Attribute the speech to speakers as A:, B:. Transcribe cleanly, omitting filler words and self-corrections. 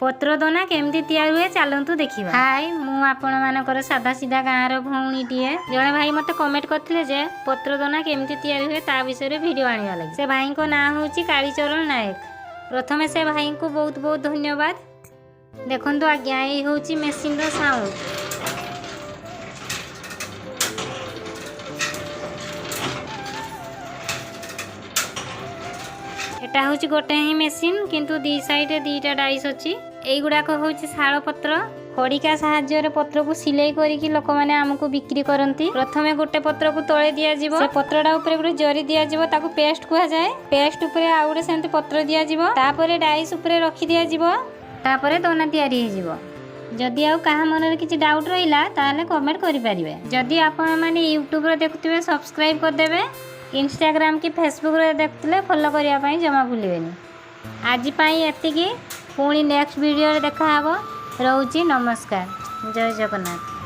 A: पत्र दोना केमती तैयार हुए चलतु देखा। हाय मु आपण मानकर सादा सीधा गाँव भौणीटीए जड़े भाई मत कमेंट करते जे पत्र दोना केमती तैयार हुए ता विषय वीडियो आने लगे। से भाई को ना हूँ कालीचरण नायक। प्रथमे से भाई को बहुत बहुत धन्यवाद। देखो आज्ञा ये हूँ मेसीन साउंड। एटा हूँ गोटे ही मेसीन किंतु दी साइड दीटा डाइस अच्छी। युड़ाक हूँ शाल पत्र खड़िका साहाय्य पत्र को सिलाई करके लोक मैंने आमको बिक्री करती। प्रथमे गोटे पत्र को तले दिज्व से पत्रटा ऊपर जरी दिज्व ताकू पेस्ट कह जाए। पेस्ट उपर आउ गोटे सेमती पत्र दिज्व डाइस उपर रखी दिज्व दोना तैयारी हो। जदि आउ कहा मन किसी डाउट रहा ताले कमेंट करें। जदि आपण मैंने यूट्यूब देखुए सब्सक्राइब करदे। इंस्टाग्राम की फेसबुक रे देखते फॉलो करने जमा भूलें। आज एतिकी पुणी नेक्स्ट वीडियो देखा रोची। नमस्कार। जय जगन्नाथ।